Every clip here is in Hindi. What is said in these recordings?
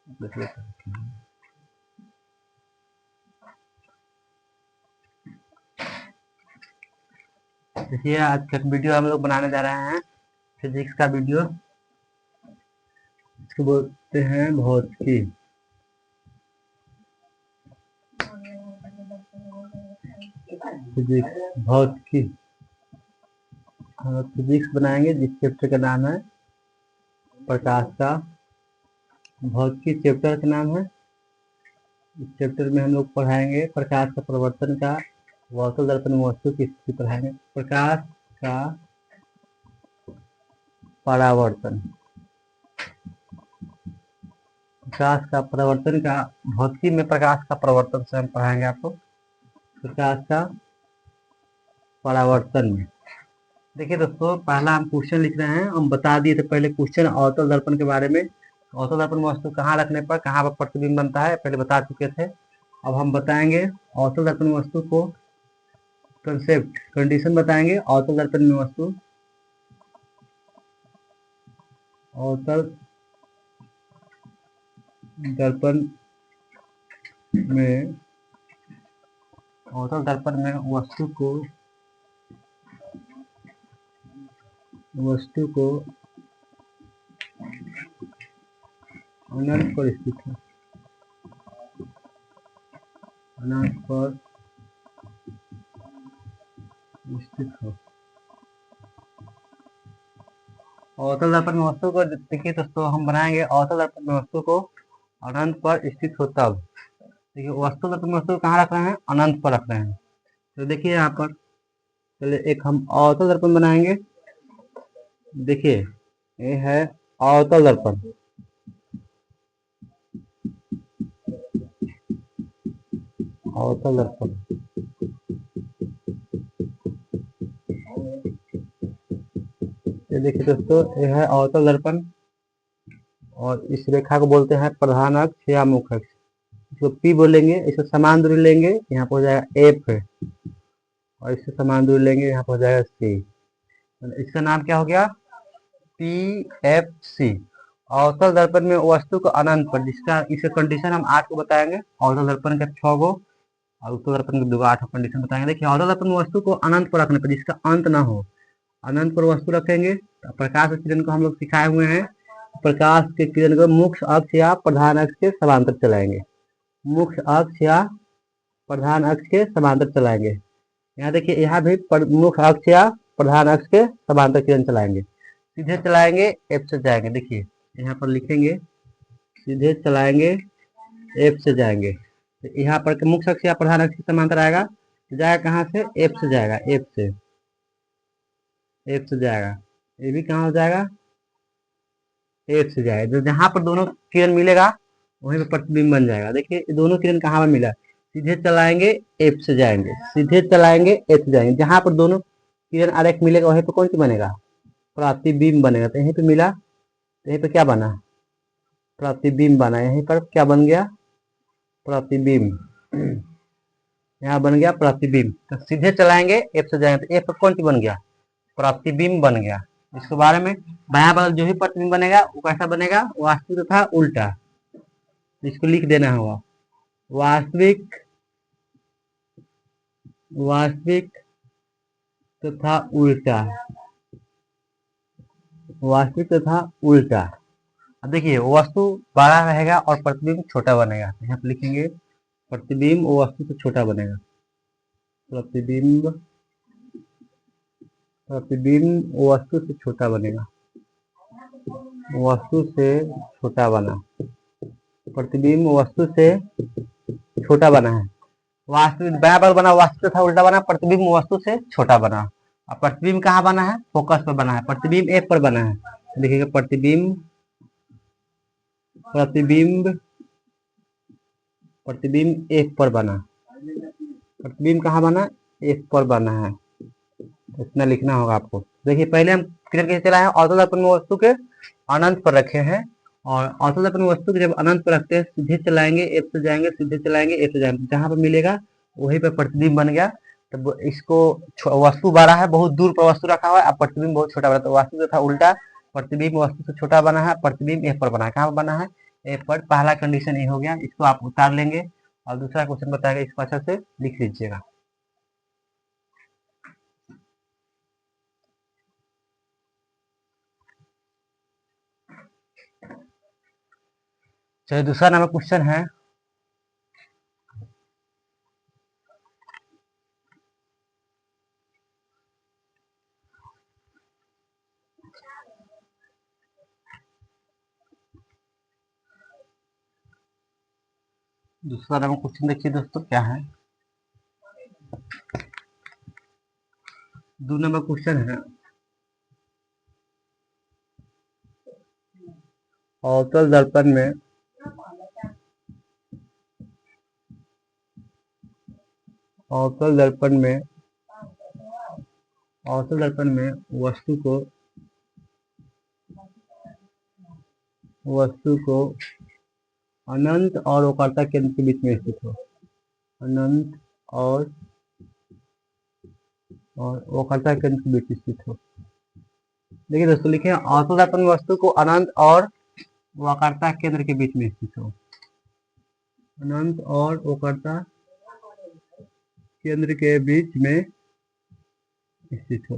देखिए आज का वीडियो हम लोग बनाने जा रहे हैं फिजिक्स का वीडियो। इसको बोलते हैं भौतिकी। फिजिक्स भौतिकी हम लोग फिजिक्स बनाएंगे जिस चैप्टर का नाम है प्रकाश का। भौतिकी चैप्टर का नाम है। इस चैप्टर में हम लोग पढ़ाएंगे प्रकाश का प्रवर्तन का, अवतल दर्पण में वस्तु की स्थिति पढ़ाएंगे, प्रकाश का परावर्तन, प्रकाश का प्रवर्तन का। भौतिकी में प्रकाश का प्रवर्तन से हम पढ़ाएंगे आपको प्रकाश का परावर्तन में। देखिए दोस्तों, पहला हम क्वेश्चन लिख रहे हैं। हम बता दिए थे पहले क्वेश्चन अवतल दर्पण के बारे में। अवतल दर्पण में वस्तु कहाँ रखने पर कहाँ पर प्रतिबिंब बनता है पहले बता चुके थे। अब हम बताएंगे अवतल दर्पण में वस्तु को कंसेप्ट कंडीशन बताएंगे। अवतल दर्पण में वस्तु, अवतल दर्पण में, अवतल दर्पण में वस्तु को अनंत पर स्थित है, अनंत पर स्थित हो। अवतल दर्पण में वस्तु को देखिए दोस्तों, हम बनाएंगे अवतल दर्पण में वस्तु को अनंत पर स्थित हो तब। देखिए वस्तु दर्पण में वस्तु को कहाँ रख रहे हैं, अनंत पर रख रहे हैं। तो देखिए यहाँ पर पहले एक हम अवतल दर्पण बनाएंगे। देखिए ये है अवतल दर्पण, अवतल दर्पण। ये देखिए दोस्तों, ये है अवतल दर्पण और इस रेखा को बोलते हैं प्रधान अक्ष या मुख्य अक्ष। इसको P बोलेंगे। इससे समान दूरी लेंगे, यहाँ पर हो जाएगा F और इससे समान दूरी लेंगे, यहाँ पर हो जाएगा C। इसका नाम क्या हो गया, PFC। अवतल दर्पण में वस्तु को अनंत पर, जिसका इसका कंडीशन हम 8 को बताएंगे। अवतल दर्पण के 6 को और उत्तल दर्पण के 2 को 8 कंडीशन बताएंगे। देखिए अवतल दर्पण में वस्तु को अनंत पर रखने पर, जिसका अंत ना हो, अनंत पर वस्तु रखेंगे। प्रकाश के किरण को हम लोग सिखाए हुए हैं, प्रकाश के किरण को मुख्य अक्ष या प्रधान अक्ष के समांतर चलाएंगे, मुख्य अक्ष या प्रधान अक्ष के समांतर चलाएंगे। यहाँ देखिए, यहाँ भी मुख्य अक्ष या प्रधान अक्ष के समांतर किरण चलाएंगे। सीधे चलाएंगे एफ से जाएंगे। देखिए यहाँ पर लिखेंगे सीधे चलाएंगे एफ से जाएंगे। तो यहाँ पर मुख्य अक्ष या प्रधान अक्ष के समांतर आएगा, जाएगा कहाँ से, एफ से जाएगा, एफ से जाएगा। ये भी कहाँ हो जाएगा, एफ से जाएगा। तो जहाँ पर दोनों किरण मिलेगा वहीं पर प्रतिबिंब बन जाएगा। देखिए दोनों किरण कहाँ पर मिला, सीधे चलाएंगे एफ से जाएंगे, सीधे चलाएंगे एफ से जाएंगे। जहाँ पर दोनों किरण आरेख मिलेगा वहीं पर कौन सी बनेगा, प्रतिबिंब बनेगा। तो यहीं पे मिला, तो यहीं पे क्या बना, प्रतिबिंब बना। यहीं पर क्या बन गया, प्रतिबिंब। यहाँ बन गया प्रतिबिंब। तो सीधे चलाएंगे एफ से जाएंगे, तो एफ पर कौन सी बन गया, प्रतिबिंब बन गया। इसके बारे में बायां बगल जो भी प्रतिबिंब बनेगा वो कैसा बनेगा, वास्तविक तथा उल्टा। इसको लिख देना होगा, वास्तविक, वास्तविक तथा उल्टा, वास्तविक तथा उल्टा। अब देखिए वस्तु बड़ा रहेगा और प्रतिबिंब छोटा बनेगा। यहाँ पे लिखेंगे प्रतिबिंब वस्तु से छोटा बनेगा, प्रतिबिंब, प्रतिबिंब वस्तु से छोटा बनेगा, वस्तु से छोटा बना, प्रतिबिंब वस्तु से छोटा बना है। वास्तविक बराबर बना, वास्तविक तथा उल्टा बना, प्रतिबिंब वस्तु से छोटा बना। अब प्रतिबिंब कहाँ बना है, फोकस पर बना है, प्रतिबिंब एक पर बना है। देखिएगा प्रतिबिंब, प्रतिबिंब, प्रतिबिंब एक पर बना, प्रतिबिंब कहाँ बना, एक पर बना है। इतना लिखना होगा आपको। देखिए पहले हम किरण कैसे चलाए हैं, अवतल दर्पण में वस्तु के अनंत पर रखे हैं और अवतल दर्पण में वस्तु के जब अनंत पर रखते हैं सीधे चलाएंगे एफ से जाएंगे, सीधे चलाएंगे एफ से जाएंगे, जहां पर मिलेगा वहीं पर प्रतिबिंब बन गया। तब इसको वस्तु बड़ा है, बहुत दूर पर वस्तु रखा हुआ है, अब प्रतिबिंब बहुत छोटा बना, तो वास्तु तथा उल्टा, प्रतिबिंब वस्तु से छोटा बना है, प्रतिबिंब एफ पर बना है। कहाँ पर बना है, ए पर पहला कंडीशन ये हो गया, इसको आप उतार लेंगे और दूसरा क्वेश्चन बताएगा, इसको अच्छा से लिख लीजिएगा। चलिए दूसरा नंबर क्वेश्चन है, दूसरा नंबर क्वेश्चन देखिए दोस्तों क्या है। 2 नंबर क्वेश्चन है, अवतल दर्पण में अवतल दर्पण में अवतल दर्पण में वस्तु को अनंत और वक्रता केंद्र के बीच में स्थित हो, अनंत और वक्रता केंद्र के बीच स्थित हो। देखिए दोस्तों लिखे अवतल दर्पण में वस्तु को अनंत और वक्रता केंद्र के बीच में स्थित हो, अनंत और वक्रता केंद्र के बीच में स्थित हो,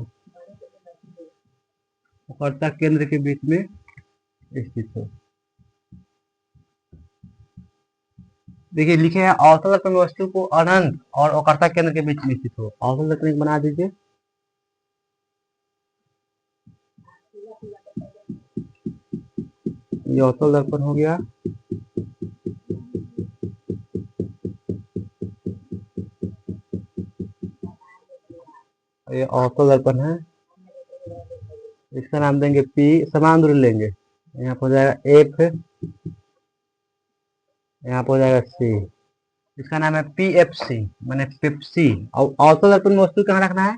वक्रता केंद्र के बीच में स्थित हो। देखिए लिखे हैं अवतल दर्पण में वस्तु को अनंत और वक्रता केंद्र के बीच में स्थित हो। अवतल दर्पण बना दीजिए, ये अवतल दर्पण हो गया। ये अवतल दर्पण है, इसका नाम देंगे P, समान दूरी लेंगे, यहाँ पर हो जाएगा F, यहाँ पर हो जाएगा C, इसका नाम है PFC माने पेप्सी। और अवतल दर्पण में वस्तु कहाँ रखना है,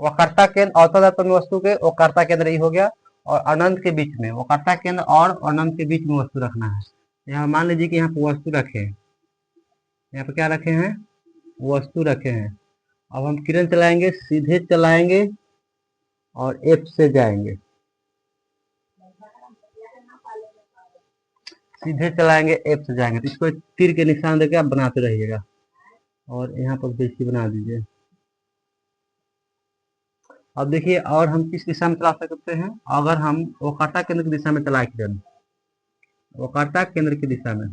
वक्रता केंद्र, अवतल दर्पण में वस्तु के वक्रता केंद्र ही हो गया, और अनंत के बीच में, वक्रता केंद्र और अनंत के बीच में वस्तु रखना है। यहाँ मान लीजिए कि यहाँ पर वस्तु रखे हैं, यहाँ पे क्या रखे हैं, वस्तु रखे हैं। अब हम किरण चलाएंगे, सीधे चलाएंगे और F से जाएंगे, सीधे चलाएंगे F से जाएंगे, तो इसको तीर के निशान देकर आप बनाते रहिएगा, और यहाँ पर बेसी बना दीजिए। अब देखिए और हम किस दिशा में चला सकते हैं, अगर हम वक्रता केंद्र की दिशा में चलाए किरण, वक्रता केंद्र की दिशा में,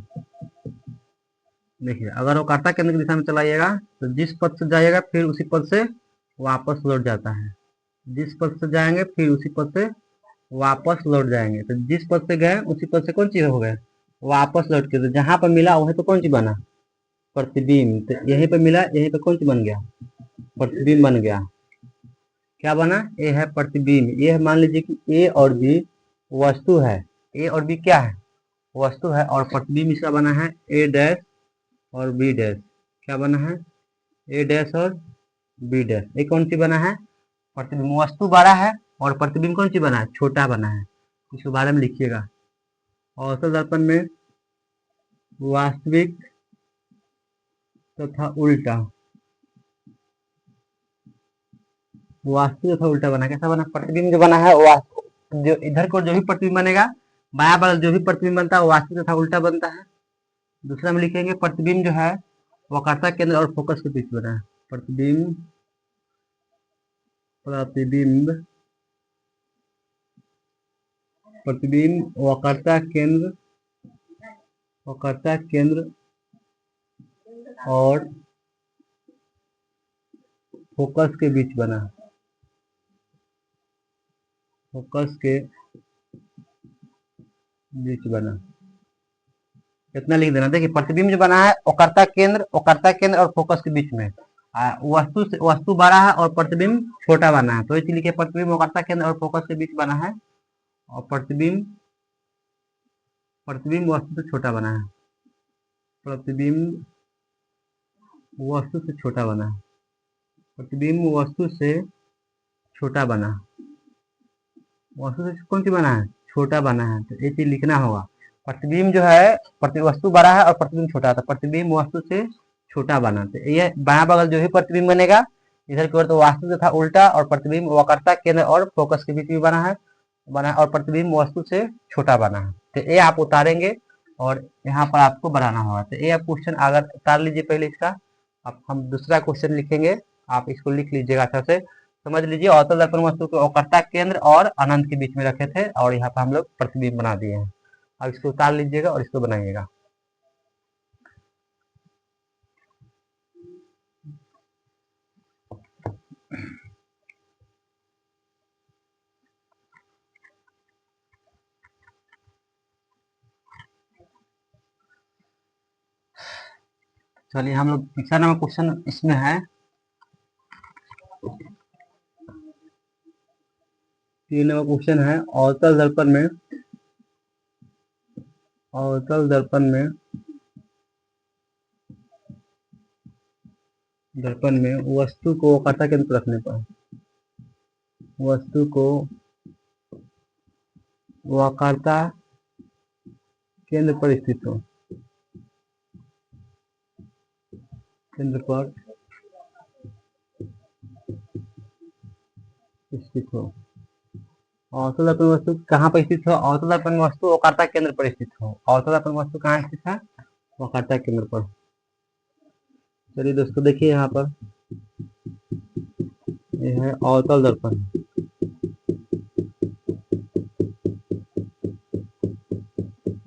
देखिए अगर वक्रता केंद्र की दिशा में चलाइएगा तो जिस पथ से जाइएगा फिर उसी पथ से वापस लौट जाता है, जिस पथ से जाएंगे फिर उसी पथ से वापस लौट जाएंगे। तो जिस पथ से गए उसी पथ से कौन चीज हो गए, वापस लौट के, तो जहां पर मिला वहीं पे कौन चीज बना, प्रतिबिंब। तो यहीं पे मिला, यहीं पे कौन चीज बन गया, प्रतिबिंब बन गया। क्या बना, ए है प्रतिबिंब। ये मान लीजिए कि ए और बी वस्तु है, ए और बी क्या है, वस्तु है, और प्रतिबिंब इसका बना है ए डैश और बी डैश। क्या बना है, ए डैश और बी डैश। ये कौन सी बना है, प्रतिबिंब। वस्तु बड़ा है और प्रतिबिंब कौन सी बना है, छोटा बना है। इसके बारे में लिखिएगा। अवतल दर्पण में वास्तविक तथा उल्टा, वास्तविक तथा उल्टा बना, कैसा बना, प्रतिबिंब जो बना है, जो इधर को जो भी प्रतिबिंब बनेगा, बाया बगल जो भी प्रतिबिंब बनता है वो वास्तविक तथा उल्टा बनता है। दूसरा में लिखेंगे प्रतिबिंब जो है वक्रता केंद्र और फोकस के बीच बना है, प्रतिबिंब प्रतिबिंब प्रतिबिंब वक्रता केंद्र और फोकस के बीच बना, फोकस के बीच बना। कितना लिख देना, देखिए प्रतिबिंब जो बना है वक्रता केंद्र और फोकस के बीच में, वस्तु बड़ा है और प्रतिबिंब छोटा बना है, तो इसलिए लिखे प्रतिबिंब वक्रता केंद्र और फोकस के बीच बना है, और प्रतिबिंब वस्तु से छोटा बना है, प्रतिबिंब वस्तु से छोटा बना है, प्रतिबिंब वस्तु से छोटा बना, वस्तु से कौन सी बना है, छोटा बना है। तो ये चीज लिखना होगा, प्रतिबिंब जो है वस्तु बड़ा है और प्रतिबिंब छोटा है, तो प्रतिबिंब वस्तु से छोटा बना। तो ये बायां बगल जो भी प्रतिबिंब बनेगा इधर की ओर तो वास्तु तथा उल्टा, और प्रतिबिंब वक्रता केंद्र और फोकस के बीच में बना है और प्रतिबिंब वस्तु से छोटा बना है। तो ये आप उतारेंगे और यहाँ पर आपको बनाना होगा। तो ये आप क्वेश्चन अगर उतार लीजिए पहले इसका। अब हम दूसरा क्वेश्चन लिखेंगे, आप इसको लिख लीजिएगा अच्छा से। समझ लीजिए, अवतल दर्पण वस्तु को वक्रता केंद्र और अनंत के बीच में रखे थे और यहाँ पर हम लोग प्रतिबिंब बना दिए हैं। अब इसको उतार लीजिएगा और इसको बनाइएगा। चलिए हम लोग तीसरा नंबर क्वेश्चन इसमें है। 3 नंबर क्वेश्चन है, अवतल दर्पण में वस्तु को वक्रता केंद्र पर रखने पर वस्तु को वक्रता केंद्र पर स्थित हो अवतल दर्पण वस्तु कहाँ पर स्थित हो? अवतल दर्पण वस्तु वक्रता केंद्र पर स्थित हो। अवतल दर्पण वस्तु कहाँ स्थित है? वक्रता केंद्र पर। चलिए दोस्तों देखिए यहाँ पर ये है अवतल दर्पण।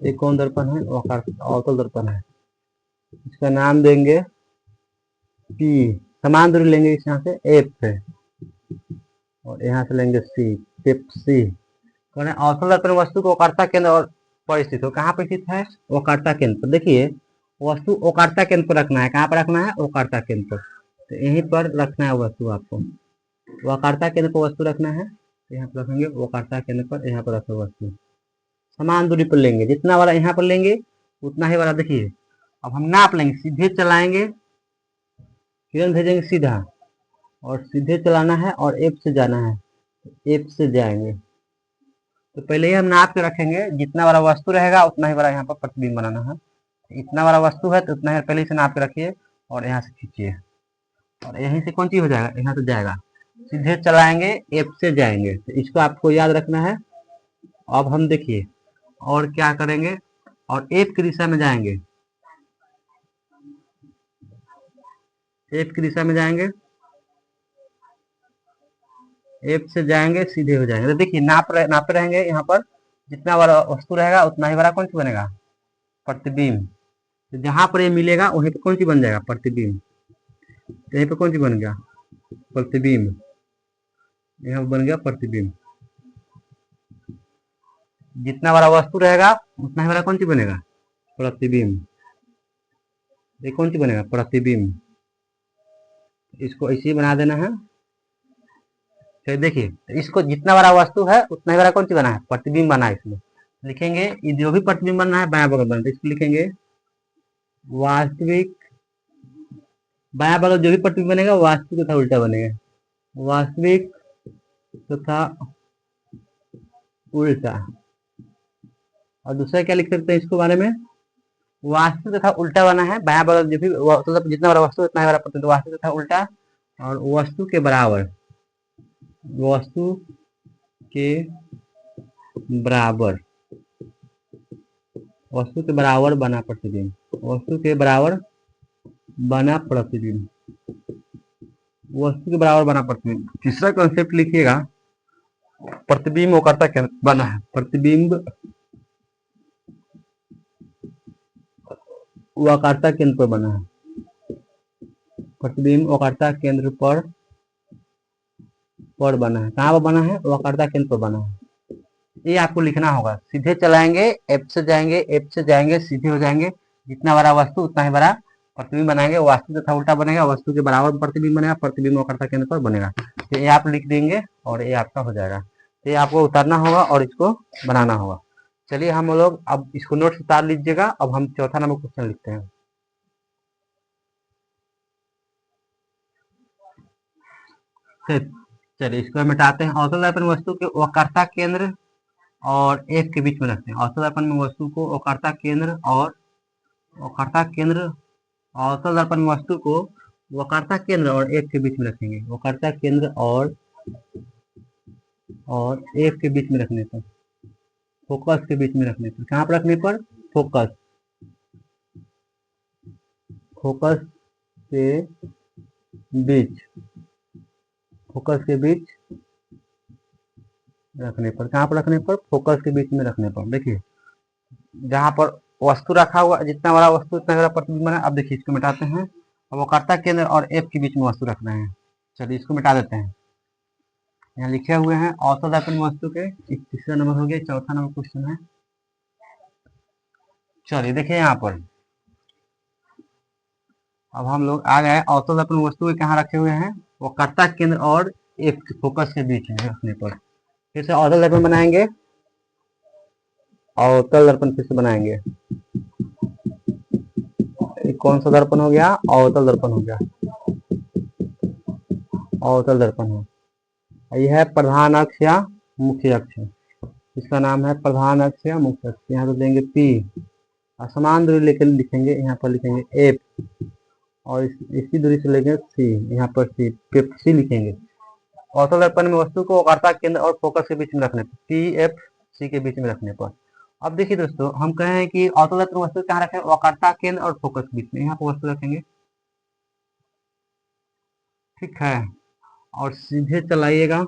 ये कौन दर्पण है? अवतल दर्पण है। इसका नाम देंगे P, समान दूरी लेंगे इस यहाँ से F से और यहाँ से लेंगे C, पेप्सी। अवतल दर्पण वस्तु को वक्रता केंद्र और पर स्थित हो। कहाँ पर स्थित है? वक्रता केंद्र पर। देखिए वस्तु वक्रता केंद्र पर रखना है। कहाँ पर रखना है? वक्रता केंद्र पर। तो यहीं पर रखना है वस्तु, आपको वक्रता केंद्र पर वस्तु रखना है। तो यहाँ पर रखेंगे वक्रता केंद्र पर, यहाँ पर रखो वस्तु। समान दूरी पर लेंगे, जितना वाला यहाँ पर लेंगे उतना ही वाला। देखिए अब हम नाप लेंगे, सीधे चलाएंगे, किरण भेजेंगे सीधा और सीधे चलाना है और एफ से जाना है, एफ से जाएंगे। तो पहले ही हम नाप के रखेंगे, जितना बड़ा वस्तु रहेगा उतना ही बड़ा यहाँ पर प्रतिबिंब बनाना है। इतना बड़ा वस्तु है तो उतना ही पहले से नाप के रखिए और यहाँ से खींचिए और यहीं से कौन चीज हो जाएगा? यहाँ से जाएगा। सीधे चलाएंगे, एफ से जाएंगे। तो इसको आपको याद रखना है। अब हम देखिए और क्या करेंगे, और एफ की दिशा में जाएंगे, एफ की दिशा में जाएंगे, एफ से जाएंगे, सीधे हो जाएंगे। तो देखिए नापे रहेंगे, यहाँ पर जितना बड़ा वस्तु रहेगा उतना ही बड़ा कौन सी बनेगा? प्रतिबिंब। तो जहां पर ये मिलेगा वहीं पर कौन सी बन जाएगा? प्रतिबिंब। तो यहीं पर कौन सी बन गया? प्रतिबिंब। यहाँ पर बन गया प्रतिबिंब। जितना बड़ा वस्तु रहेगा उतना ही बड़ा कौन सी बनेगा? प्रतिबिंब। ये कौन सी बनेगा? प्रतिबिंब। इसको ऐसे ही बना देना है। फिर देखिए इसको जितना बड़ा वस्तु है उतना ही बड़ा कौन सी बना है? प्रतिबिंब बना है। इसमें लिखेंगे ये जो भी प्रतिबिंब बनना है बायां बगल बनना है, इसको लिखेंगे वास्तविक। बायां बगल जो भी प्रतिबिंब बनेगा वास्तविक तथा उल्टा बनेगा, वास्तविक तथा उल्टा। और दूसरा क्या लिख सकते हैं इसको बारे में? वास्तविक तथा उल्टा बना है। बायां बगल जो भी मतलब जितना बड़ा वस्तु उतना ही बड़ा प्रतिबिंब, वास्तविक तथा उल्टा। और वस्तु के बराबर, वस्तु के बराबर, वस्तु के बराबर बना प्रतिबिंब, वस्तु के बराबर बना प्रतिबिंब, वस्तु के बराबर बना प्रतिबिंब। तीसरा कॉन्सेप्ट लिखिएगा, प्रतिबिंब वक्रता केंद्र बना है। प्रतिबिंब वक्रता केंद्र पर बना है। प्रतिबिंब वक्रता केंद्र पर बना है। कहाँ पर बना है? वक्रता केंद्र पर बना है। ये आपको लिखना होगा। सीधे चलाएंगे, एफ से जाएंगे, एफ से जाएंगे, सीधे हो जाएंगे। जितना बड़ा वस्तु उतना ही बड़ा प्रतिबिंब बनाएंगे। वास्तु तथा उल्टा बनेगा, वस्तु के बराबर प्रतिबिंब बनेगा, प्रतिबिंब वक्रता केंद्र पर बनेगा। तो ये आप लिख देंगे और ये आपका हो जाएगा। तो ये आपको उतारना होगा और इसको बनाना होगा। चलिए हम लोग अब इसको नोट्स उतार लीजिएगा। अब हम चौथा नंबर क्वेश्चन लिखते हैं। चलिए इसको मिटाते हैं। अवतल दर्पण वस्तु के वक्रता केंद्र और एक के बीच में रखते हैं। अवतल दर्पण में वस्तु को वक्रता केंद्र और वक्रता केंद्र, अवतल दर्पण वस्तु को वक्रता केंद्र और एक के बीच में रखेंगे। वक्रता केंद्र और एक के बीच में रखने पर, फोकस के बीच में रखने पर। कहाँ पर रखने पर? फोकस, फोकस के बीच, फोकस के बीच रखने पर, कहाँ पर रखने पर, फोकस के बीच में रखने पर। देखिए जहां पर वस्तु रखा हुआ, जितना बड़ा वस्तु उतना बड़ा प्रतिबिंब बना। अब देखिए इसको मिटाते हैं। अब वक्रता केंद्र और एफ के बीच में वस्तु रख रहे हैं। चलिए इसको मिटा देते हैं। यहाँ लिखे हुए हैं औसत दर्पण वस्तु के, तीसरा नंबर हो गया। चौथा नंबर क्वेश्चन है। चलिए देखिए यहाँ पर अब हम लोग आ गए औसत दर्पण वस्तु के कहाँ रखे हुए हैं, वक्रता केंद्र और एफ फोकस के बीच में रखने पर। फिर से औसत दर्पण बनाएंगे, अवतल दर्पण फिर से बनाएंगे। कौन सा दर्पण हो गया, अवतल दर्पण हो गया, अवतल दर्पण है। यह है प्रधान अक्ष या मुख्य अक्ष, इसका नाम है प्रधान अक्ष या मुख्य अक्ष। यहाँ तो देंगे पी, असमान दूरी लेकर लिखेंगे, यहाँ पर लिखेंगे एफ, और इसी दूरी से लेकर सी, यहाँ पर सी, सी लिखेंगे। अवतल दर्पण में वस्तु को वक्रता केंद्र और फोकस के बीच में रखने पर, पी एफ सी के बीच में रखने पर। अब देखिए दोस्तों, हम कहे हैं कि अवतल दर्पण वस्तु कहाँ रखें, वक्रता केंद्र और फोकस के बीच में। यहाँ पर वस्तु रखेंगे, ठीक है। और सीधे चलाइएगा,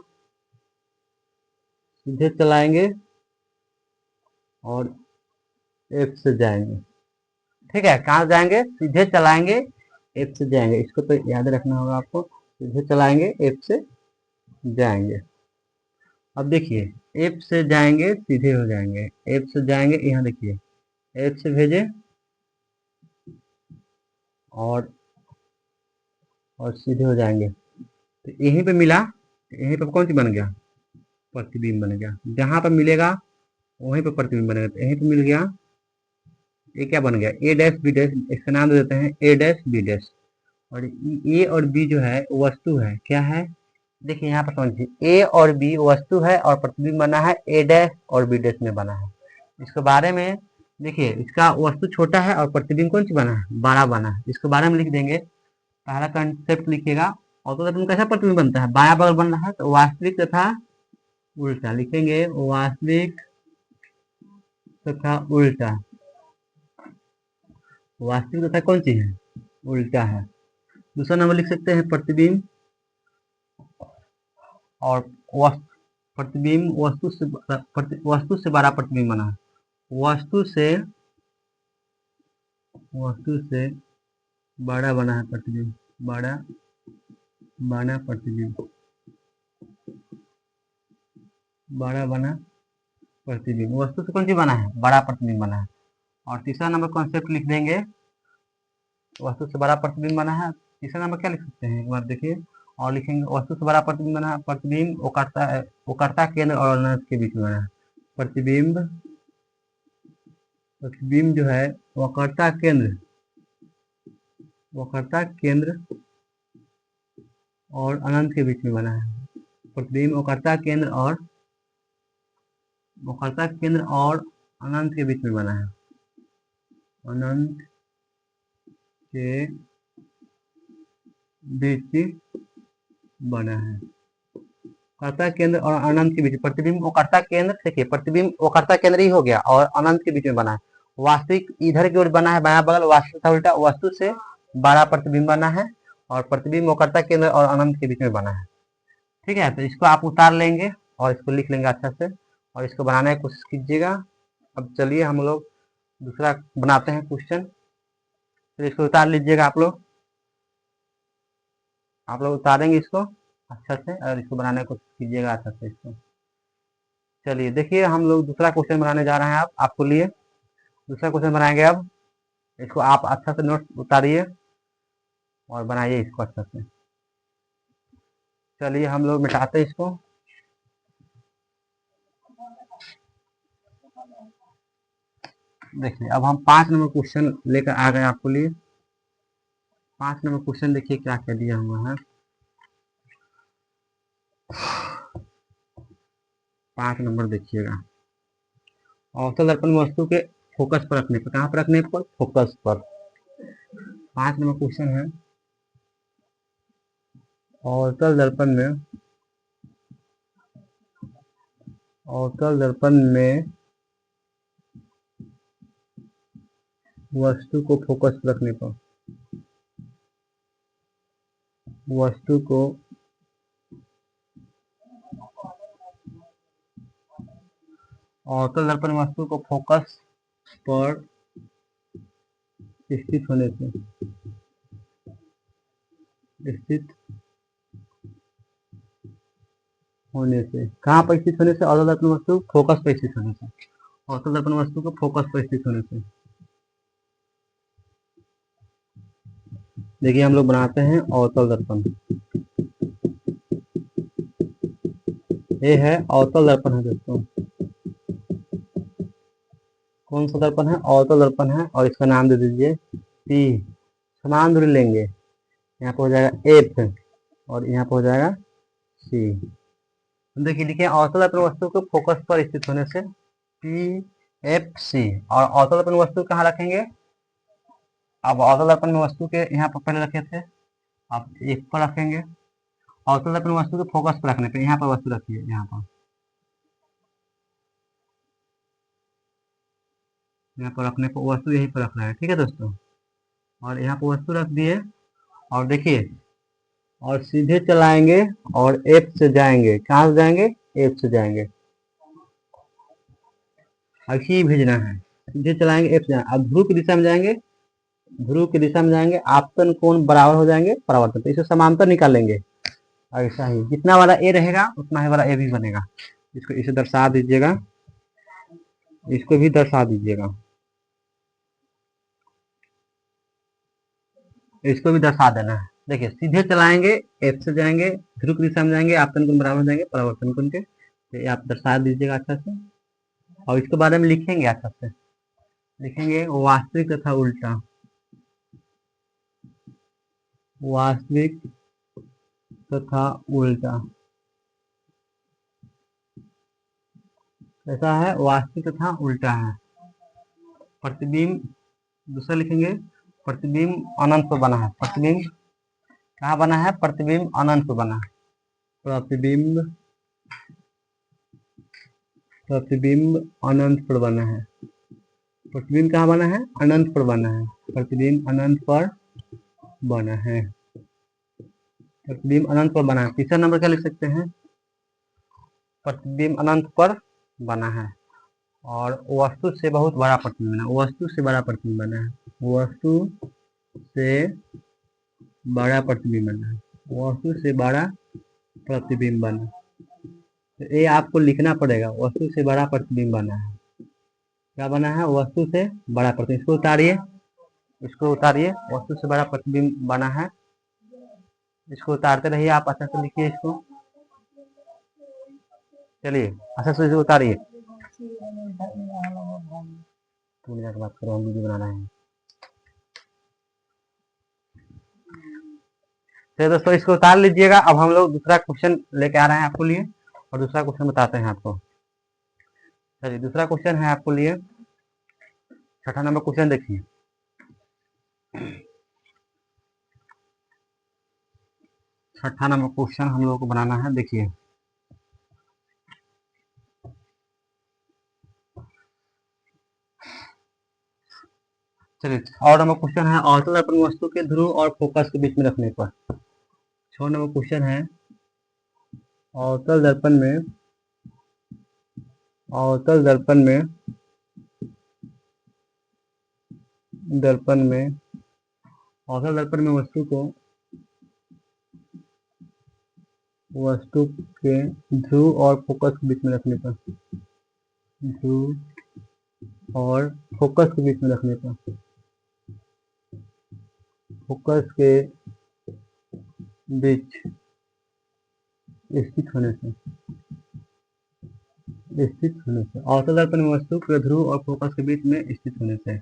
सीधे चलाएंगे और एफ से जाएंगे, ठीक है। कहाँ जाएंगे, सीधे चलाएंगे, एफ से जाएंगे। इसको तो याद रखना होगा आपको, सीधे चलाएंगे, एफ से जाएंगे। अब देखिए एफ से जाएंगे, सीधे हो जाएंगे, एफ से जाएंगे, यहाँ देखिए एफ से भेजे और सीधे हो जाएंगे। तो यहीं पे मिला, यहीं पे कौन सी बन गया, प्रतिबिंब बन गया। जहां पर मिलेगा वहीं पर प्रतिबिंब बनेगा। तो यहीं पे मिल गया, ये क्या बन गया, ए डैश बी डैश। इसका नाम दे देते हैं ए डैश बी डैश। और ए और बी जो है वस्तु है, क्या है, देखिए यहाँ पर समझिए, ए और बी वस्तु है और प्रतिबिंब बना है ए डैश और बी डैश में बना है। इसके बारे में देखिए, इसका वस्तु छोटा है और प्रतिबिंब कौन सी बना है, बड़ा बना है। इसके बारे में लिख देंगे, पहला कंसेप्ट लिखिएगा। और तो कैसा प्रतिबिंब बनता है, बाया बगल बन रहा है, तो वास्तविक तथा उल्टा लिखेंगे, वास्तविक तथा उल्टा। वास्तविक तथा कौन सी है, उल्टा है। दूसरा नंबर लिख सकते हैं प्रतिबिंब और प्रतिबिंब वस्तु से बड़ा प्रतिबिंब बना है। वस्तु से बड़ा बना है प्रतिबिंब, बड़ा बना प्रतिबिंब, बड़ा बना प्रतिबिंब। वस्तु से कौन सी बना है, बड़ा प्रतिबिंब बना है। और तीसरा नंबर कॉन्सेप्ट लिख देंगे, वस्तु से बड़ा प्रतिबिंब बना है। तीसरा नंबर क्या लिख सकते हैं, एक बार देखिए और लिखेंगे, वस्तु से बड़ा प्रतिबिंब बना है, प्रतिबिंब वक्रता केंद्र और अनंत के बीच में बना है। प्रतिबिंब जो है वक्रता केंद्र और अनंत के बीच में बना है। प्रतिबिंब वक्रता केंद्र और अनंत के बीच में बना है, अनंत के बीच बना है। वक्रता केंद्र और अनंत के बीच, प्रतिबिंब वक्रता केंद्र, देखिए प्रतिबिंब वक्रता केंद्र ही हो गया और अनंत के बीच में बना है। वास्तविक इधर की ओर बना है, बायां बगल, वास्तविक उल्टा, वस्तु से बड़ा प्रतिबिंब बना है और प्रतिबिंब वक्रता केंद्र और अनंत के बीच में बना है, ठीक है। तो इसको आप उतार लेंगे और इसको लिख लेंगे अच्छा से, और इसको बनाने की कोशिश कीजिएगा। अब चलिए हम लोग दूसरा बनाते हैं क्वेश्चन। फिर इसको उतार लीजिएगा आप लोग उतारेंगे इसको अच्छा से, और इसको बनाने की कोशिश कीजिएगा अच्छा से इसको। चलिए देखिए हम लोग दूसरा क्वेश्चन बनाने जा रहे हैं। आपको लिए दूसरा क्वेश्चन बनाएंगे। अब इसको आप अच्छा से नोट उतारिए और बनाइए इसको अच्छा से। चलिए हम लोग मिटाते हैं इसको। देखिए अब हम 5 नंबर क्वेश्चन लेकर आ गए आपको लिए। 5 नंबर क्वेश्चन देखिए क्या क्या दिया हुआ है। 5 नंबर देखिएगा, अवतल दर्पण वस्तु के फोकस पर रखने पर, कहाँ पर रखने पर, फोकस पर। 5 नंबर क्वेश्चन है, अवतल दर्पण में वस्तु को फोकस पर रखने पर, वस्तु को अवतल दर्पण वस्तु को फोकस पर स्थित होने से, स्थित होने से, कहाँ पर स्थित होने से? अवतल दर्पण वस्तु फोकस पर स्थित होने से, अवतल दर्पण वस्तु को फोकस पर स्थित होने से। देखिए हम लोग बनाते हैं अवतल दर्पण, ये है अवतल दर्पण है दोस्तों। कौन सा दर्पण है? अवतल दर्पण है, और इसका नाम दे दीजिए P। समान दूरी लेंगे, यहाँ पर हो जाएगा F और यहाँ पर हो जाएगा C। देखिए लिखिए अवतल दर्पण वस्तु को फोकस पर स्थित होने से PFC। और अवतल दर्पण वस्तु कहाँ रखेंगे? अब अवतल दर्पण में वस्तु के यहाँ पर पहले रखे थे, अब एक पर रखेंगे। अवतल दर्पण वस्तु को फोकस पर रखने पे यहाँ पर वस्तु रखिए, यहाँ पर रखने पर वस्तु यहीं पर रखना है, ठीक है दोस्तों। और यहाँ पर वस्तु रख दिए, और देखिए और सीधे चलाएंगे और F से जाएंगे। कहाँ से जाएंगे? F से जाएंगे, ऐसे ही भेजना है। सीधे चलाएंगे, F से जाएंगे। अब ध्रुव की दिशा में जाएंगे, ध्रुव की दिशा में जाएंगे, आपतन कोण बराबर हो जाएंगे परावर्तन, तो इसे समांतर निकालेंगे। ऐसा ही जितना वाला ए रहेगा उतना ही वाला ए भी बनेगा। इसको इसे दर्शा दीजिएगा, इसको भी दर्शा दीजिएगा, इसको भी दर्शा देना है। देखिए सीधे चलाएंगे, एफ से जाएंगे, ध्रुव की दिशा में जाएंगे, आपतन कोण बराबर हो जाएंगे परावर्तन कोण के। तो ये आप दर्शा दीजिएगा अच्छा से, और इसके बारे में लिखेंगे अच्छा से, लिखेंगे वास्तविक तथा उल्टा, वास्तविक तथा उल्टा। ऐसा है, वास्तविक तथा उल्टा है। प्रतिबिंब दूसरा लिखेंगे, प्रतिबिंब अनंत पर बना है। प्रतिबिंब कहाँ बना है? प्रतिबिंब अनंत पर बना है। प्रतिबिंब, प्रतिबिंब अनंत पर बना है। प्रतिबिंब कहाँ बना है? अनंत पर बना है। प्रतिबिंब अनंत पर बना है, प्रतिबिंब अनंत पर बना है। तीसरा नंबर क्या लिख सकते हैं? प्रतिबिंब अनंत पर बना है और वस्तु से बहुत बड़ा प्रतिबिंब बना है। वस्तु से बड़ा प्रतिबिंब बना है, वस्तु से बड़ा प्रतिबिंब बना है, वस्तु से बड़ा प्रतिबिंब बना। तो ये आपको लिखना पड़ेगा, वस्तु से बड़ा प्रतिबिंब बना है। क्या बना है? वस्तु से बड़ा प्रतिबिंब। इसको उतारिए, इसको उतारिए, वस्तु से बड़ा प्रतिबिंब बना है। इसको उतारते रहिए, आप अच्छा से लिखिए इसको। चलिए अच्छा से इसको उतारिए। बात करो, हम वीडियो बनाना है। तो दोस्तों इसको उतार लीजिएगा। अब हम लोग दूसरा क्वेश्चन लेके आ रहे हैं आपको लिए, और दूसरा क्वेश्चन बताते हैं आपको। चलिए दूसरा क्वेश्चन है आपको लिए, छठा नंबर क्वेश्चन देखिए। छठा नंबर क्वेश्चन हम लोग को बनाना है, देखिए। चलिए और नंबर क्वेश्चन है, अवतल दर्पण वस्तु के ध्रुव और फोकस के बीच में रखने पर। 6 नंबर क्वेश्चन है, अवतल दर्पण में, अवतल दर्पण में, दर्पण में, अवतल दर्पण में वस्तु को, वस्तु के ध्रुव और फोकस के बीच में रखने पर, ध्रुव और फोकस के बीच में रखने पर, फोकस के बीच स्थित होने से, स्थित होने से, अवतल दर्पण में वस्तु के ध्रुव और फोकस के बीच में स्थित होने से,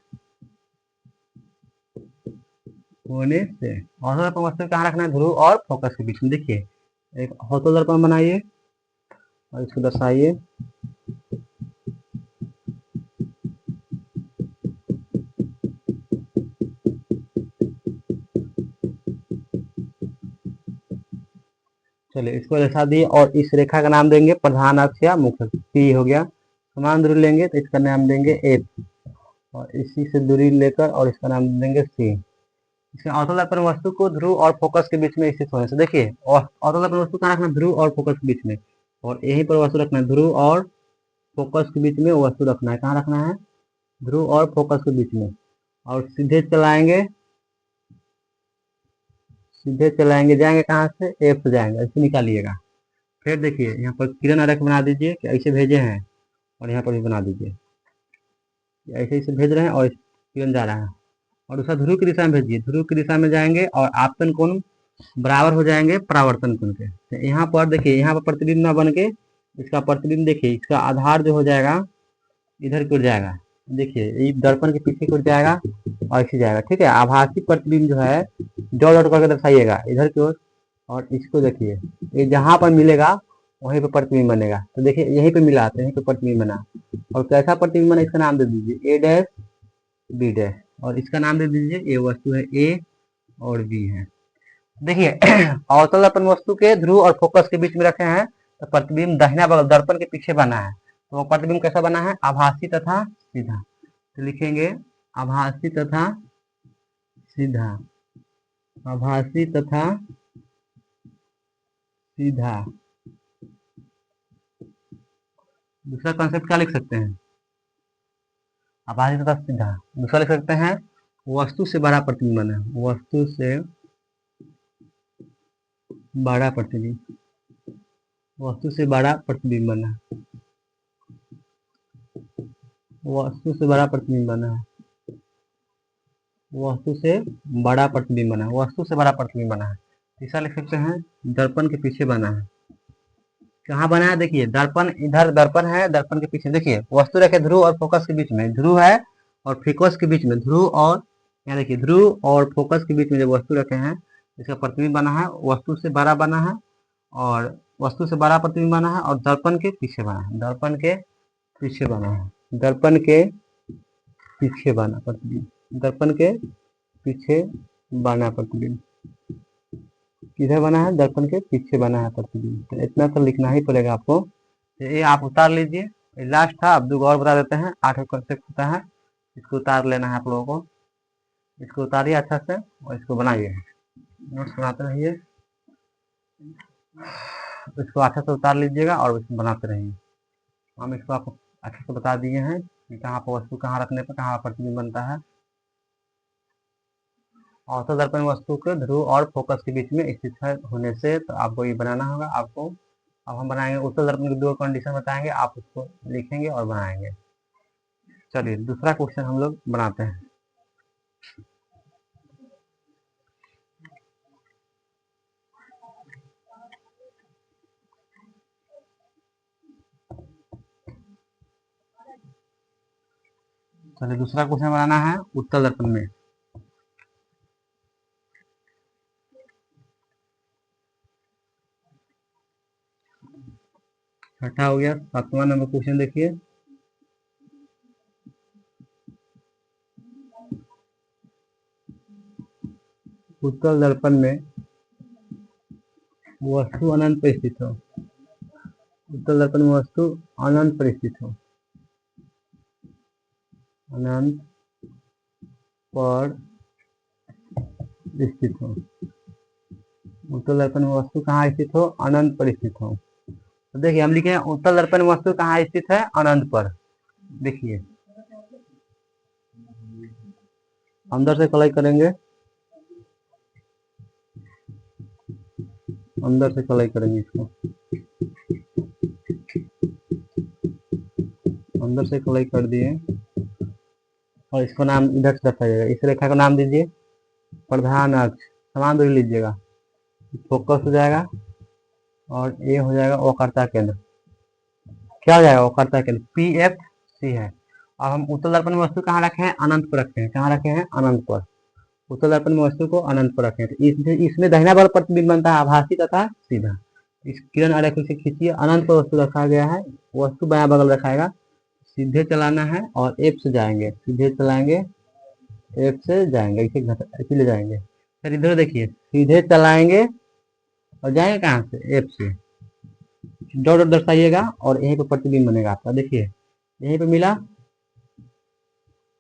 होने से। अवतल दर्पण वस्तु कहाँ रखना है? ध्रुव और फोकस के बीच में। देखिए एक अवतल दर्पण बनाइए और इसको दर्शाइए। चलिए इसको दर्शा दिए, और इस रेखा का नाम देंगे प्रधान अक्ष या मुख्य अक्ष। पी हो गया। समान दूरी लेंगे तो इसका नाम देंगे एफ, और इसी से दूरी लेकर और इसका नाम दे देंगे सी। इसमें अवतल दर्पण वस्तु को ध्रुव और फोकस के बीच में स्थित होने से, देखिए अवतल दर्पण वस्तु कहाँ रखना, ध्रुव और फोकस के बीच में, और यहीं पर वस्तु रखना है, ध्रुव और फोकस के बीच में वस्तु रखना है। कहाँ रखना है, ध्रुव और फोकस के बीच में। और सीधे चलाएंगे, सीधे चलाएंगे, जाएंगे कहाँ से, एफ से जाएंगे, ऐसे निकालिएगा। फिर देखिए यहाँ पर किरण आरेख बना दीजिए कि ऐसे भेजे हैं, और यहाँ पर भी बना दीजिए ऐसे ऐसे भेज रहे हैं और किरण जा रहा है। और दूसरा ध्रुव की दिशा में भेजिए, ध्रुव की दिशा में जाएंगे और आपतन कोण बराबर हो जाएंगे परावर्तन कोण के। तो यहाँ पर देखिए, यहाँ पर प्रतिबिंब ना बन के इसका प्रतिबिंब, देखिए इसका आधार जो हो जाएगा इधर की ओर जाएगा, देखिए ये दर्पण के पीछे की ओर जाएगा और ऐसे जाएगा, ठीक है। आभासी प्रतिबिंब जो है डॉट डॉट करके दर्शाइएगा इधर की ओर, और इसको देखिए ये जहाँ पर मिलेगा वहीं पर प्रतिबिंब बनेगा। तो देखिए यहीं पे मिला तो यहीं पे प्रतिबिंब बना, और कैसा प्रतिबिंब बना इसका नाम दे दीजिए ए डैश बी डैश, और इसका नाम दे दीजिए ये वस्तु है ए और बी है। देखिए अवतल दर्पण वस्तु के ध्रुव और फोकस के बीच में रखे हैं, तो प्रतिबिंब दाहिना बगल दर्पण के पीछे बना है। तो वो प्रतिबिंब कैसा बना है, आभासी तथा सीधा। तो लिखेंगे आभासी तथा सीधा, आभासी तथा सीधा। दूसरा कॉन्सेप्ट क्या लिख सकते हैं, आभासी तथा सीधा। दूसरा लिख सकते हैं वस्तु से बड़ा प्रतिबिंब बना, वस्तु से बड़ा प्रतिबिंब, वस्तु से बड़ा प्रतिबिंब बना, वस्तु से बड़ा प्रतिबिंब बना है, वस्तु से बड़ा प्रतिबिंब बना है, वस्तु से बड़ा प्रतिबिंब बना है। तीसरा लिख सकते हैं दर्पण के पीछे बना है। कहाँ बना है, देखिए दर्पण, इधर दर्पण है, दर्पण के पीछे देखिए वस्तु रखे ध्रुव और फोकस के बीच में, ध्रुव है और फोकस के बीच में, ध्रुव और यहाँ देखिए ध्रुव और फोकस के बीच में जो वस्तु रखे हैं इसका प्रतिबिंब बना है, वस्तु से बड़ा बना है, और वस्तु से बड़ा प्रतिबिंब बना है, और दर्पण के पीछे बना है, दर्पण के पीछे बना है, दर्पण के पीछे बना प्रतिबिंब, दर्पण के पीछे बना प्रतिबिंब। किधर बना है, दर्पण के पीछे बना है प्रतिबिंब। तो इतना तो लिखना ही पड़ेगा आपको। तो ये आप उतार लीजिए, लास्ट था, अब दो और बता देते हैं। 8 कॉन्सेप्ट होता है, इसको उतार लेना है आप लोगों को। इसको उतारिए अच्छा से और इसको बनाइए, नोट्स बनाते रहिए, इसको अच्छा से उतार लीजिएगा और इसको बनाते रहिए। हम इसको आपको अच्छे से बता दिए हैं कि कहाँ पर वस्तु कहाँ रखने पर कहाँ प्रतिबिंब बनता है। अवतल दर्पण वस्तु के ध्रुव और फोकस के बीच में स्थित होने से, तो आपको ये बनाना होगा आपको। अब हम बनाएंगे उत्तल दर्पण की 2 कंडीशन बताएंगे, आप उसको लिखेंगे और बनाएंगे। चलिए दूसरा क्वेश्चन हम लोग बनाते हैं। चलिए दूसरा क्वेश्चन बनाना है उत्तल दर्पण में। छठा हो गया, 7वां नंबर क्वेश्चन देखिए। उत्तल दर्पण में वस्तु अनंत पर स्थित हो, उत्तल दर्पण में वस्तु अनंत पर स्थित हो, अनंत पर स्थित हो। उत्तल दर्पण में वस्तु कहाँ स्थित हो, अनंत पर स्थित हो। तो देखिए हम लिखे हैं उत्तल दर्पण में वस्तु कहाँ स्थित है, अनंत पर। देखिए अंदर से कलाई करेंगे, अंदर से कलाई करेंगे, इसको अंदर से कलाई कर दिए और इसको नाम इधर से दर्शाइएगा। इस रेखा का नाम दीजिए प्रधान अक्ष, समान दूरी लीजिएगा, फोकस हो जाएगा और ये हो जाएगा वक्रता केंद्र। क्या हो जाएगा, वक्रता केंद्र पी एफ सी है। अब हम उत्तल दर्पण में वस्तु कहाँ रखे हैं, अनंत पर रखे हैं। कहाँ रखे हैं, अनंत पर। उत्तल दर्पण में वस्तु को अनंत पर रखे हैं, तो इसमें दाहिना बगल प्रतिबिंब बनता है आभासी तथा सीधा। इस किरण आरेख से खींचिए, अनंत पर वस्तु रखा गया है, वस्तु बायां बगल रखाएगा, सीधे चलाना है और एफ से जाएंगे, सीधे चलाएंगे एफ से जाएंगे, ऐसे ले जाएंगे। फिर इधर देखिए सीधे चलाएंगे और जाएंगे कहाँ से, एफ से, डॉट डॉट दर्शाइएगा और यहीं पर प्रतिबिंब बनेगा आपका। देखिए यहीं पे मिला,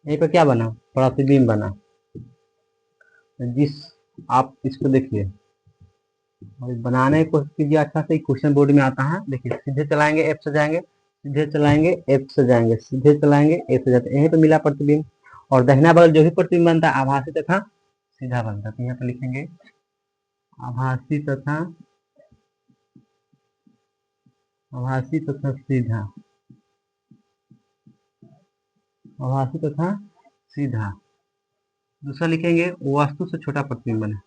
यहीं पर क्या बना, प्रतिबिंब बना। जिस आप इसको देखिए और बनाने की कोशिश कीजिए अच्छा से, क्वेश्चन बोर्ड में आता है। देखिए सीधे चलाएंगे एफ से जाएंगे, सीधे चलाएंगे एफ से जाएंगे, सीधे चलाएंगे एफ से जाते, यहीं पे मिला प्रतिबिंब। और दाहिना बगल जो भी प्रतिबिंब बनता है आभासी तथा सीधा बनता है। तो यहाँ पे लिखेंगे आभासी तथा सीधा, आभासी तथा सीधा। दूसरा लिखेंगे वस्तु से छोटा प्रतिबिंब बना,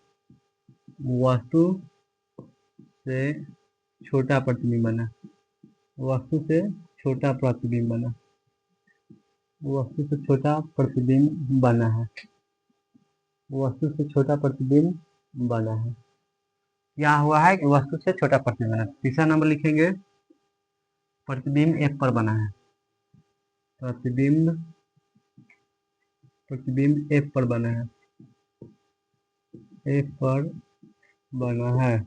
वस्तु से छोटा प्रतिबिंब बना, वस्तु से छोटा प्रतिबिंब बना, वस्तु से छोटा प्रतिबिंब बना है, वस्तु से छोटा प्रतिबिंब बना है। क्या हुआ है कि वस्तु से छोटा प्रतिबिंब बना। तीसरा नंबर लिखेंगे प्रतिबिंब एफ पर बना है, प्रतिबिंब प्रतिबिंब एफ पर बना है, एफ पर बना है।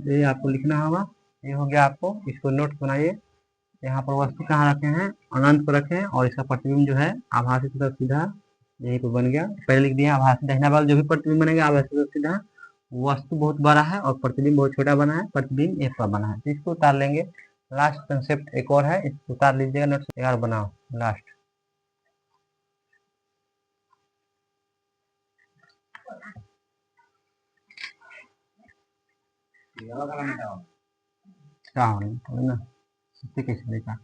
ये आपको लिखना होगा। ये हो गया आपको, इसको नोट बनाइए। यहाँ पर वस्तु कहाँ रखे हैं, अनंत पर रखे हैं, और इसका प्रतिबिंब जो है आभासी तथा सीधा यहीं पर बन गया। पहले लिख दिया आभासी, दाहिना वाला जो भी प्रतिबिंब बनेगा आभासी तथा सीधा। वस्तु बहुत बड़ा है और प्रतिबिंब बहुत छोटा बना है, प्रतिबिंब एक पर बना है। तो इसको उतार लेंगे। लास्ट कंसेप्ट एक और है, इसको उतार लीजिएगा नोट से, यार बनाओ लास्ट। क्या हो रहा है ना, कैसे देखा।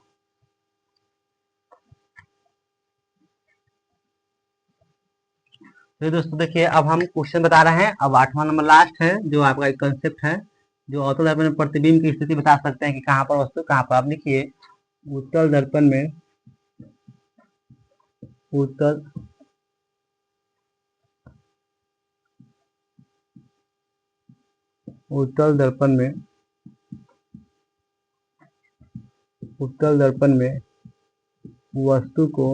तो दोस्तों देखिए अब हम क्वेश्चन बता रहे हैं। अब 8वां नंबर लास्ट है, जो आपका एक कंसेप्ट है, जो अवतल दर्पण में प्रतिबिंब की स्थिति बता सकते हैं कि कहाँ पर वस्तु कहाँ पर। आप लिखिए उत्तल दर्पण में, उत्तल उत्तल दर्पण में, उत्तल दर्पण में वस्तु को,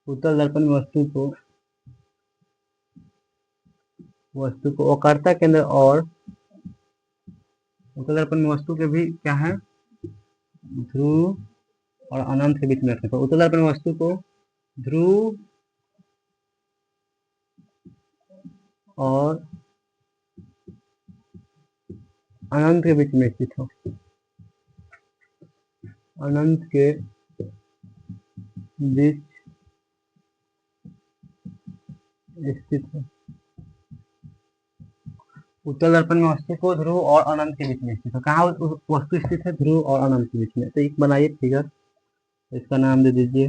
उत्तल दर्पण में वस्तु को वक्रता केंद्र और उत्तल दर्पण में वस्तु के भी क्या है, ध्रुव और अनंत के बीच में रखने पर। उत्तल दर्पण में वस्तु को ध्रुव और अनंत के बीच में स्थित हो, अनंत के बीच स्थित है। उत्तल दर्पण में वस्तु को ध्रुव और अनंत के बीच में स्थित है। कहाँ वस्तु स्थित है, ध्रुव और अनंत के बीच में। तो एक बनाइए फिगर, इसका नाम दे दीजिए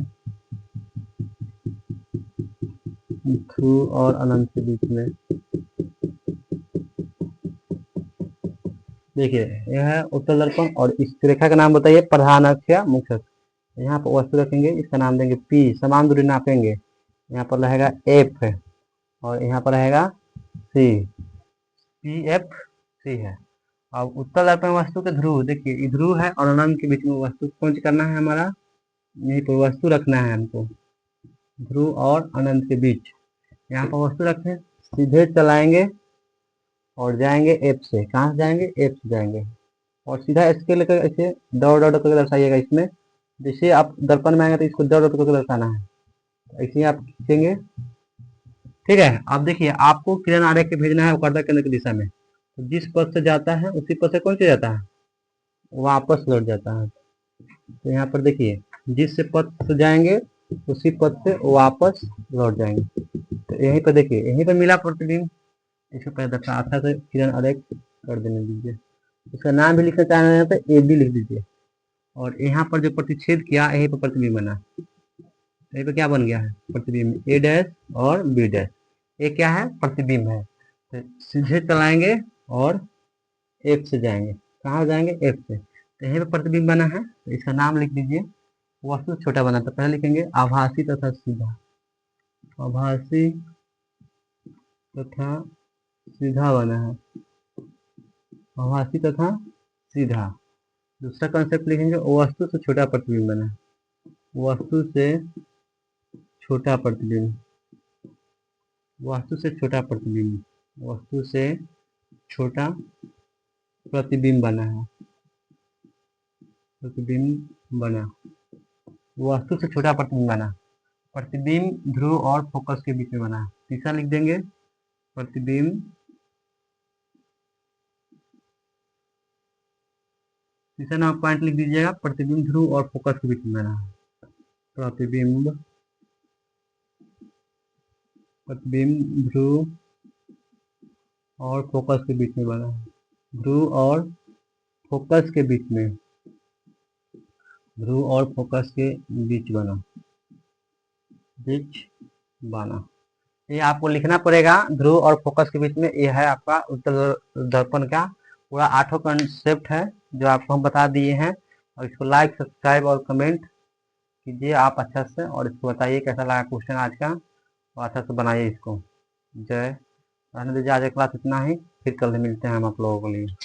ध्रुव और अनंत के बीच में। देखिए यह है उत्तल दर्पण, और इस रेखा का नाम बताइए प्रधान अक्ष या मुख्य अक्ष। यहाँ पर वस्तु रखेंगे, इसका नाम देंगे P, समान दूरी नापेंगे। यहाँ पर रहेगा F है और यहाँ पर रहेगा C, PFC है। अब उत्तल दर्पण वस्तु के ध्रुव, देखिए ध्रुव है और अनंत के बीच में वस्तु कौन करना है हमारा, यहीं पर वस्तु रखना है हमको, ध्रुव और अनंत के बीच। यहाँ पर वस्तु रखें, सीधे चलाएंगे और जाएंगे एफ से। कहाँ से जाएंगे, एफ से जाएंगे, और सीधा इसके लेकर ऐसे दौड़ दौड़ करके दर्शाइएगा। इसमें जैसे आप दर्पण में आएंगे तो इसको दौड़ दौड़ करके दर्शाना है, ऐसे ही आप खींचेंगे। ठीक है, आप देखिए आपको किरण आरेख के भेजना है वक्रता केंद्र की दिशा में। तो जिस पथ से जाता है उसी पथ से कौन से जाता है, वापस लौट जाता है। तो यहाँ पर देखिए जिस पथ से जाएंगे उसी पथ से वापस लौट जाएंगे। तो यहीं पर देखिए, यहीं पर मिला प्रतिबिंब। इसको पहले दर्शा अच्छा से किरण आरेख कर देने दीजिए। इसका नाम भी लिखना चाह रहे हैं तो ए बी लिख दीजिए। और यहाँ पर जो प्रतिच्छेद किया यहीं पर प्रतिबिंब बना, यहीं पर क्या बन गया है, प्रतिबिंब ए डैश और बी डैश। ये क्या है, प्रतिबिंब है। तो सीधे चलाएंगे और एफ से जाएंगे। कहाँ जाएंगे, एफ से। तो यहीं पर प्रतिबिंब बना है, तो इसका नाम लिख दीजिए। वस्तु छोटा बना, तो पहले लिखेंगे आभासी तथा सीधा, आभासी तथा सीधा बना है, आभासी तथा सीधा। दूसरा कॉन्सेप्ट लिखेंगे वस्तु से छोटा प्रतिबिंब बना है, वस्तु से छोटा प्रतिबिंब, वस्तु से छोटा प्रतिबिंब, वस्तु से छोटा प्रतिबिंब बना है, प्रतिबिंब बना, वस्तु से छोटा प्रतिबिंब बना। प्रतिबिंब ध्रुव और फोकस के बीच में बना है। तीसरा लिख देंगे प्रतिबिंब, तीसरा नाम पॉइंट लिख दीजिएगा, प्रतिबिंब ध्रुव और फोकस के बीच में बना है। प्रतिबिंब, प्रतिबिंब ध्रुव और फोकस के बीच में बना है। ध्रुव और फोकस के बीच में, ध्रुव और फोकस के बीच बना, बीच बना। ये आपको लिखना पड़ेगा ध्रुव और फोकस के बीच में। ये है आपका उत्तल दर्पण का पूरा 8 कंसेप्ट है जो आपको हम बता दिए हैं। और इसको लाइक, सब्सक्राइब और कमेंट कीजिए आप अच्छा से, और इसको बताइए कैसा लगा क्वेश्चन आज का, और अच्छा से बनाइए इसको। जय, रहने दीजिए आज क्लास इतना ही, फिर कल मिलते हैं हम आप लोगों के लिए।